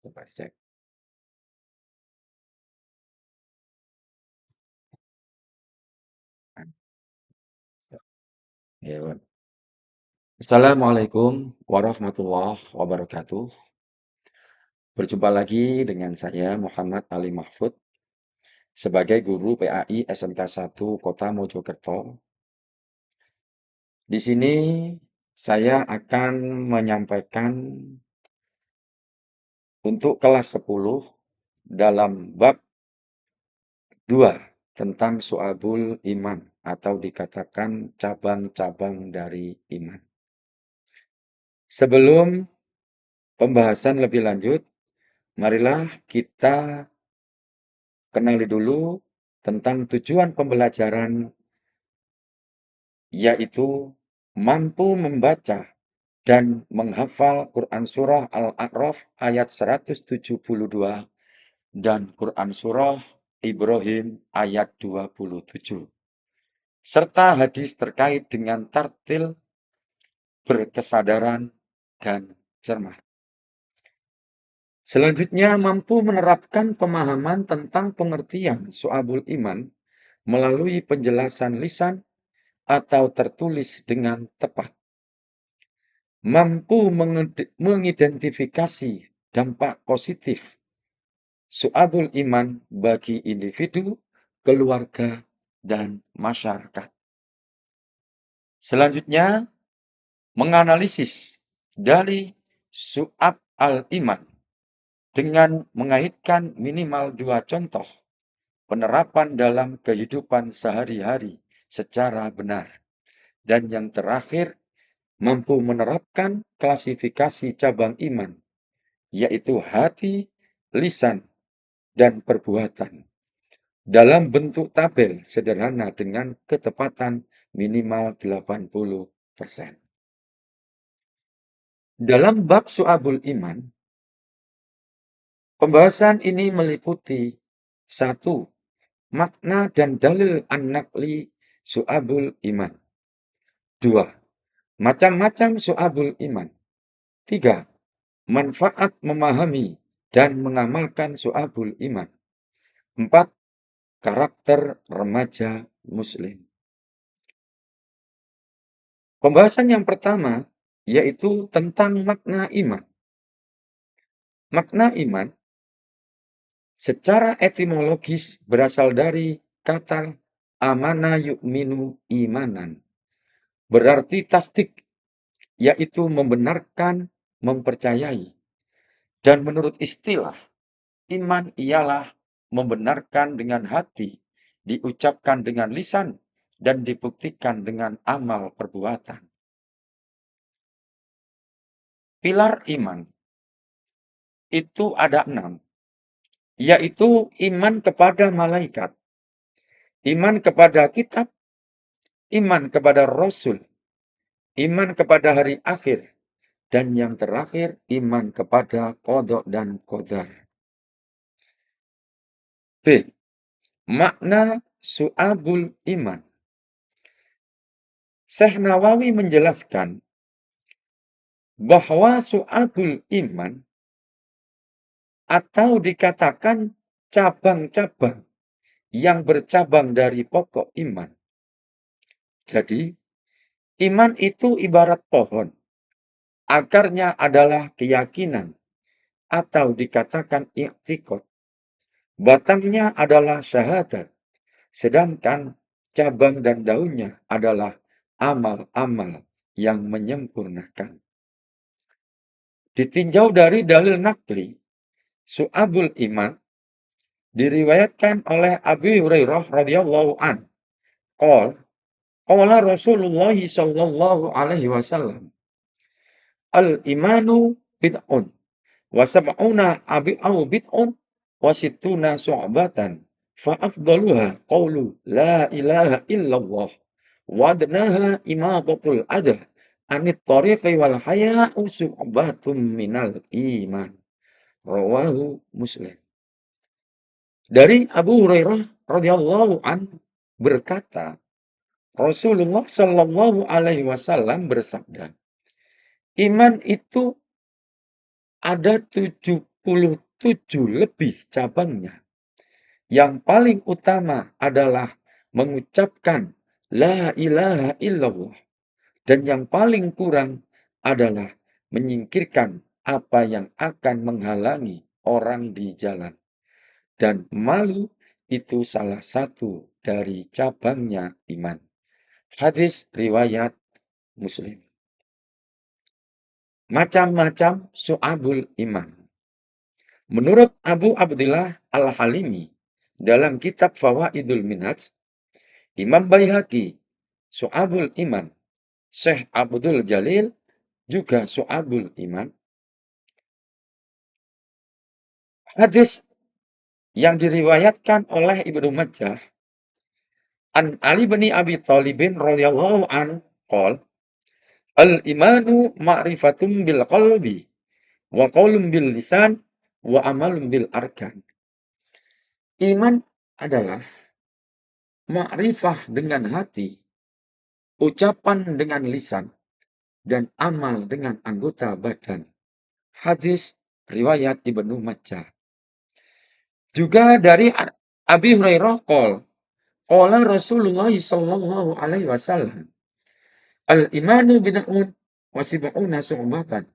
Coba dicek. Ya, Bun. Assalamualaikum warahmatullahi wabarakatuh. Berjumpa lagi dengan saya Muhammad Ali Mahfud sebagai guru PAI SMK 1 Kota Mojokerto. Di sini saya akan menyampaikan untuk kelas 10 dalam bab 2 tentang Syu'abul Iman atau dikatakan cabang-cabang dari iman. Sebelum pembahasan lebih lanjut, marilah kita kenali dulu tentang tujuan pembelajaran, yaitu mampu membaca dan menghafal Quran Surah Al-A'raf ayat 172 dan Quran Surah Ibrahim ayat 27, serta hadis terkait dengan tartil, berkesadaran, dan cermat. Selanjutnya, mampu menerapkan pemahaman tentang pengertian Syu'abul Iman melalui penjelasan lisan atau tertulis dengan tepat. Mampu mengidentifikasi dampak positif Syu'abul Iman bagi individu, keluarga, dan masyarakat. Selanjutnya, menganalisis dari Syu'ab al-Iman dengan mengaitkan minimal 2 contoh penerapan dalam kehidupan sehari-hari secara benar. Dan yang terakhir, mampu menerapkan klasifikasi cabang iman, yaitu hati, lisan, dan perbuatan, dalam bentuk tabel sederhana dengan ketepatan minimal 80%. Dalam bab Syu'abul Iman, pembahasan ini meliputi 1. Makna dan dalil an-naqli Syu'abul Iman. 2. Macam-macam Syu'abul Iman. 3. Manfaat memahami dan mengamalkan Syu'abul Iman. 4. Karakter remaja Muslim. Pembahasan yang pertama yaitu tentang makna iman. Makna iman secara etimologis berasal dari kata amana yu'minu imanan. Berarti tasdik, yaitu membenarkan, mempercayai. Dan menurut istilah, iman ialah membenarkan dengan hati, diucapkan dengan lisan, dan dibuktikan dengan amal perbuatan. Pilar iman itu ada 6, yaitu iman kepada malaikat, iman kepada kitab, iman kepada rasul, iman kepada hari akhir, dan yang terakhir iman kepada qada dan qadar. B. Makna Syu'abul Iman. Syekh Nawawi menjelaskan bahwa Syu'abul Iman atau dikatakan cabang-cabang yang bercabang dari pokok iman. Jadi, iman itu ibarat pohon. Akarnya adalah keyakinan atau dikatakan i'tiqad. Batangnya adalah syahadat, sedangkan cabang dan daunnya adalah amal-amal yang menyempurnakan. Ditinjau dari dalil nakli, Syu'abul Iman diriwayatkan oleh Abu Hurairah radhiyallahu an. Qala Rasulullah sallallahu alaihi wasallam, al-imanu bid'un wa sab'una au bid'un wa sittuna syu'batan fa afdaluha qawlu la ilaha illallah wa adnaha imadatul adha anit tariqi wal haya'u syu'batun minal iman. Rawahu Muslim. Dari Abu Hurairah radhiyallahu an berkata, Rasulullah Shallallahu alaihi wasallam bersabda, iman itu ada 70 77 lebih cabangnya. Yang paling utama adalah mengucapkan la ilaha illallah. Dan yang paling kurang adalah menyingkirkan apa yang akan menghalangi orang di jalan. Dan malu itu salah satu dari cabangnya iman. Hadis riwayat Muslim. Macam-macam syu'abul iman. Menurut Abu Abdillah Al-Halimi dalam kitab Fawaidul Minhaj, Imam Baihaqi, Syu'abul Iman, Syekh Abdul Jalil juga Syu'abul Iman. Hadis yang diriwayatkan oleh Ibnu Majah an Ali bin Abi Thalibin radhiyallahu an qol al-imanu ma'rifatum bil qalbi wa qaulun bil lisan wa amalun bil arkan. Iman adalah makrifah dengan hati, ucapan dengan lisan, dan amal dengan anggota badan. Hadis riwayat Ibnu Majah. Juga dari Abi Hurairah qala Rasulullah sallallahu alaihi wasallam, al-imanu bid'un wa sib'una syu'batan.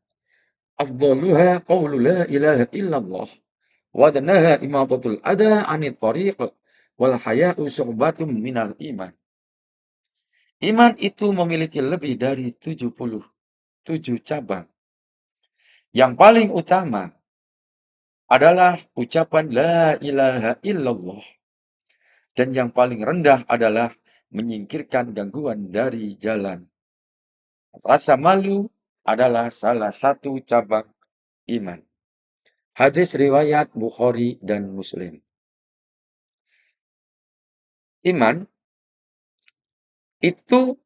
Afdaluha qawlu la ilaha illallah wa adnaha imatatul adha 'anit thariq wal haya'u syu'batun minal iman. Iman itu memiliki lebih dari 77 cabang. Yang paling utama adalah ucapan la ilaha illallah. Dan yang paling rendah adalah menyingkirkan gangguan dari jalan. Rasa malu adalah salah satu cabang iman. Hadis riwayat Bukhari dan Muslim. Iman itu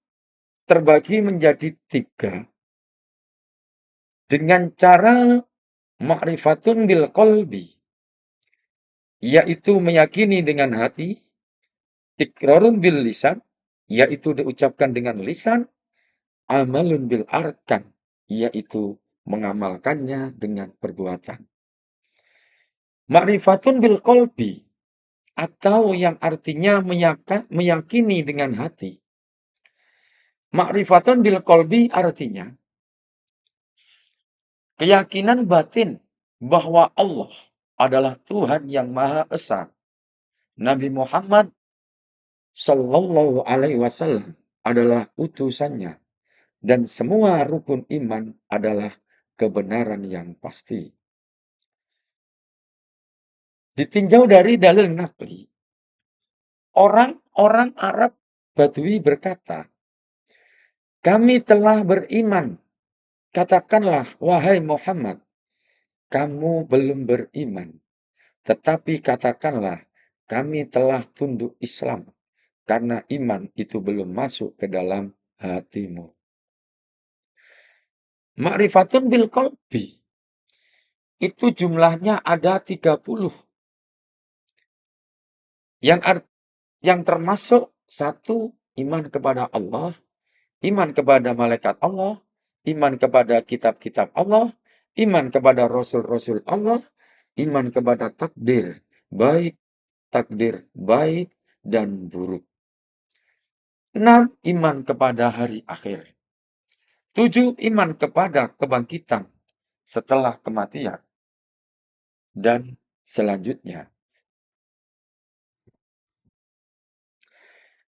terbagi menjadi 3 dengan cara ma'rifatun bil qalbi, yaitu meyakini dengan hati, iqrarun bil lisan, yaitu diucapkan dengan lisan, amalun bil arkan, yaitu mengamalkannya dengan perbuatan. Ma'rifatun bil qalbi atau yang artinya meyakini dengan hati. Ma'rifatun bil qalbi artinya keyakinan batin bahwa Allah adalah Tuhan yang Maha Esa. Nabi Muhammad Sallallahu Alaihi Wasallam adalah utusannya. Dan semua rukun iman adalah kebenaran yang pasti. Ditinjau dari dalil nakli, orang-orang Arab Badui berkata, kami telah beriman. Katakanlah, wahai Muhammad, kamu belum beriman. Tetapi katakanlah, kami telah tunduk Islam. Karena iman itu belum masuk ke dalam hatimu. Ma'rifatun bil qalbi. Itu jumlahnya ada 30. Yang termasuk 1, iman kepada Allah, iman kepada malaikat Allah, iman kepada kitab-kitab Allah, iman kepada rasul-rasul Allah, iman kepada takdir baik dan buruk. 6, iman kepada hari akhir. 7, iman kepada kebangkitan setelah kematian. Dan selanjutnya,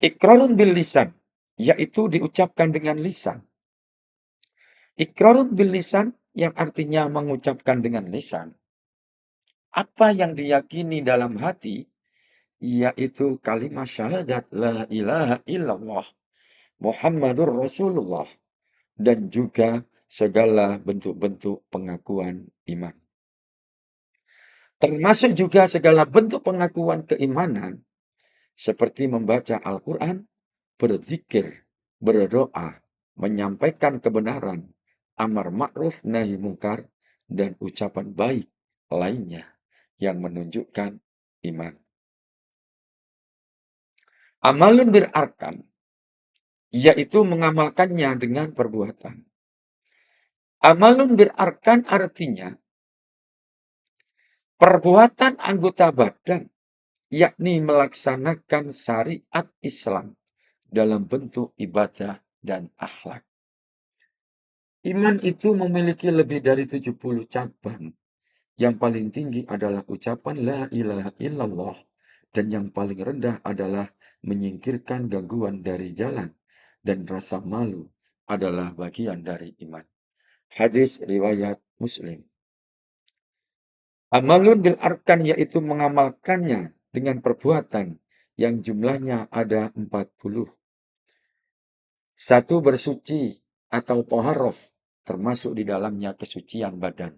iqrarun bil lisan, yaitu diucapkan dengan lisan. Iqrarun bil lisan yang artinya mengucapkan dengan lisan. Apa yang diyakini dalam hati, yaitu kalimat syahadat la ilaha illallah Muhammadur Rasulullah dan juga segala bentuk-bentuk pengakuan iman. Termasuk juga segala bentuk pengakuan keimanan seperti membaca Al-Quran, berzikir, berdoa, menyampaikan kebenaran, amar ma'ruf nahi mungkar, dan ucapan baik lainnya yang menunjukkan iman. Amalun bil arkan, yaitu mengamalkannya dengan perbuatan. Amalun bil arkan artinya perbuatan anggota badan, yakni melaksanakan syariat Islam dalam bentuk ibadah dan akhlak. Iman itu memiliki lebih dari 70 cabang. Yang paling tinggi adalah ucapan la ilaha illallah dan yang paling rendah adalah menyingkirkan gangguan dari jalan dan rasa malu adalah bagian dari iman. Hadis riwayat Muslim. Amalun bil arkan yaitu mengamalkannya dengan perbuatan yang jumlahnya ada 40. Satu, bersuci atau toharoh, termasuk di dalamnya kesucian badan,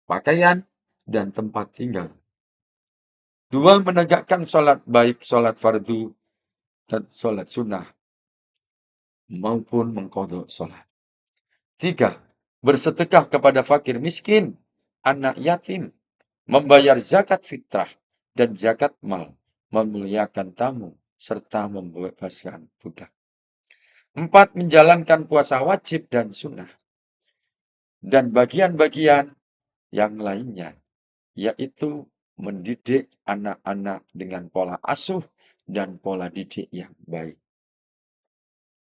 pakaian, dan tempat tinggal. Dua, menegakkan sholat, baik sholat fardu dan sholat sunnah, maupun mengkodok sholat. Tiga, bersedekah kepada fakir miskin, anak yatim, membayar zakat fitrah dan zakat mal, memuliakan tamu, serta membebaskan budak. Empat, menjalankan puasa wajib dan sunnah. Dan bagian-bagian yang lainnya, yaitu mendidik anak-anak dengan pola asuh dan pola didik yang baik.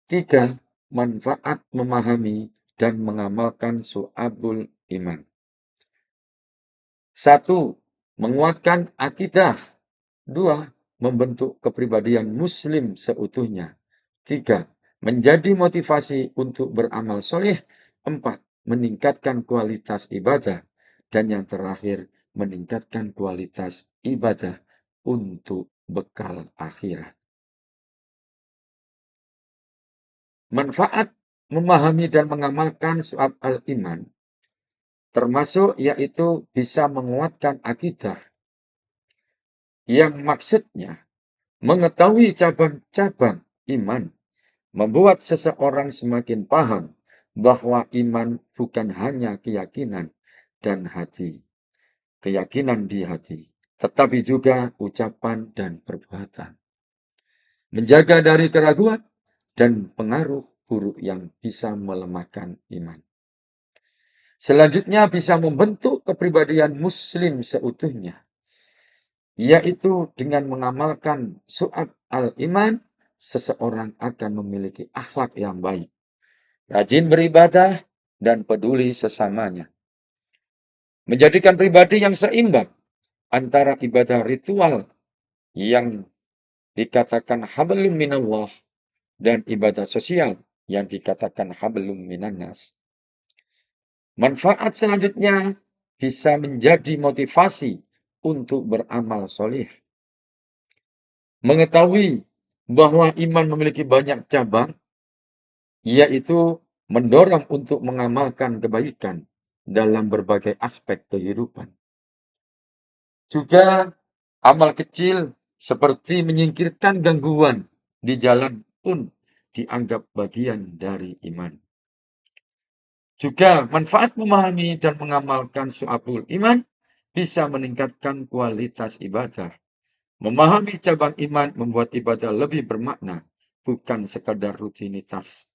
Tiga, manfaat memahami dan mengamalkan syu'abul iman. Satu, menguatkan akidah. Dua, membentuk kepribadian muslim seutuhnya. Tiga, menjadi motivasi untuk beramal soleh. Empat, meningkatkan kualitas ibadah. Dan yang terakhir, meningkatkan kualitas ibadah untuk bekal akhirat. Manfaat memahami dan mengamalkan syu'ab al-iman termasuk yaitu bisa menguatkan akidah, yang maksudnya mengetahui cabang-cabang iman, membuat seseorang semakin paham bahwa iman bukan hanya keyakinan dan hati, keyakinan di hati, tetapi juga ucapan dan perbuatan. Menjaga dari keraguan dan pengaruh buruk yang bisa melemahkan iman. Selanjutnya bisa membentuk kepribadian muslim seutuhnya, yaitu dengan mengamalkan syu'ab al-iman, seseorang akan memiliki akhlak yang baik, rajin beribadah, dan peduli sesamanya. Menjadikan pribadi yang seimbang antara ibadah ritual yang dikatakan hablum minallah dan ibadah sosial yang dikatakan hablum minannas. Manfaat selanjutnya bisa menjadi motivasi untuk beramal soleh. Mengetahui bahwa iman memiliki banyak cabang, yaitu mendorong untuk mengamalkan kebaikan dalam berbagai aspek kehidupan. Juga amal kecil seperti menyingkirkan gangguan di jalan pun dianggap bagian dari iman. Juga manfaat memahami dan mengamalkan syu'abul iman bisa meningkatkan kualitas ibadah. Memahami cabang iman membuat ibadah lebih bermakna, bukan sekadar rutinitas.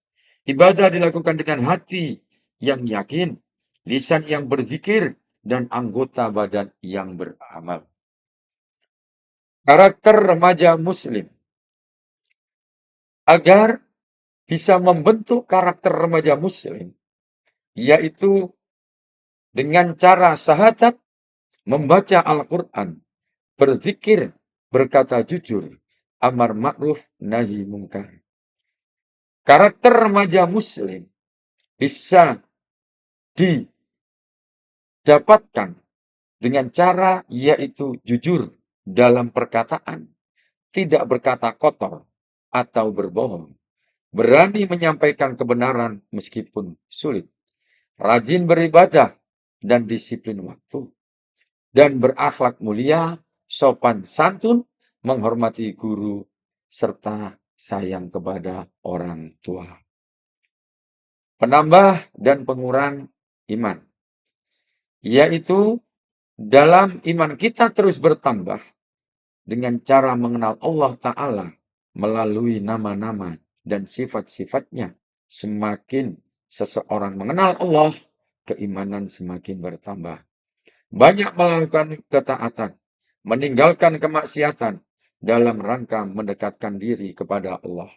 Ibadah dilakukan dengan hati yang yakin, lisan yang berzikir, dan anggota badan yang beramal. Karakter remaja muslim. Agar bisa membentuk karakter remaja muslim, yaitu dengan cara syahadat, membaca Al-Quran, berzikir, berkata jujur, amar ma'ruf, nahi mungkar. Karakter remaja muslim bisa didapatkan dengan cara yaitu jujur dalam perkataan, tidak berkata kotor atau berbohong, berani menyampaikan kebenaran meskipun sulit, rajin beribadah dan disiplin waktu, dan berakhlak mulia, sopan santun, menghormati guru, serta sayang kepada orang tua. Penambah dan pengurang iman, yaitu dalam iman kita terus bertambah dengan cara mengenal Allah Ta'ala melalui nama-nama dan sifat-sifatnya. Semakin seseorang mengenal Allah, keimanan semakin bertambah. banyak melakukan ketaatan, meninggalkan kemaksiatan dalam rangka mendekatkan diri kepada Allah.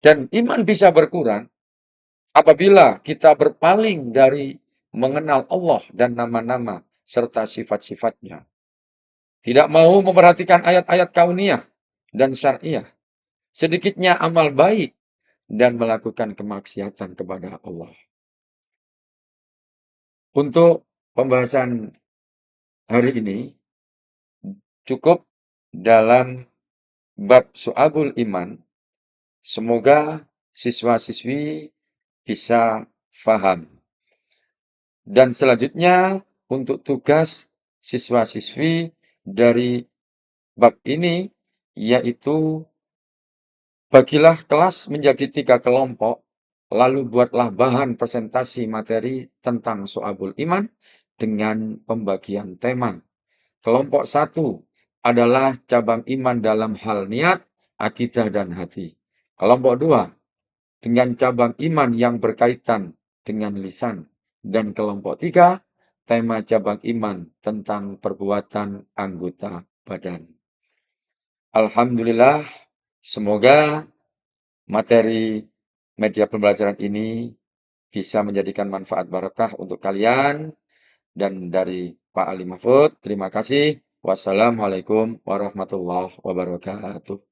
Dan iman bisa berkurang apabila kita berpaling dari mengenal Allah dan nama-nama serta sifat-sifatnya. Tidak mau memperhatikan ayat-ayat kauniyah dan syariah. Sedikitnya amal baik dan melakukan kemaksiatan kepada Allah. Untuk pembahasan hari ini cukup dalam bab Syu'abul Iman. Semoga siswa-siswi bisa faham. Dan selanjutnya untuk tugas siswa-siswi dari bab ini yaitu bagilah kelas menjadi 3 kelompok, lalu buatlah bahan presentasi materi tentang Syu'abul Iman dengan pembagian tema. Kelompok 1 adalah cabang iman dalam hal niat, akidah, dan hati. Kelompok 2 dengan cabang iman yang berkaitan dengan lisan. Dan kelompok 3 tema cabang iman tentang perbuatan anggota badan. Alhamdulillah, semoga materi media pembelajaran ini bisa menjadikan manfaat barakah untuk kalian. Dan dari Pak Ali Mahfud, terima kasih. Wassalamualaikum warahmatullahi wabarakatuh.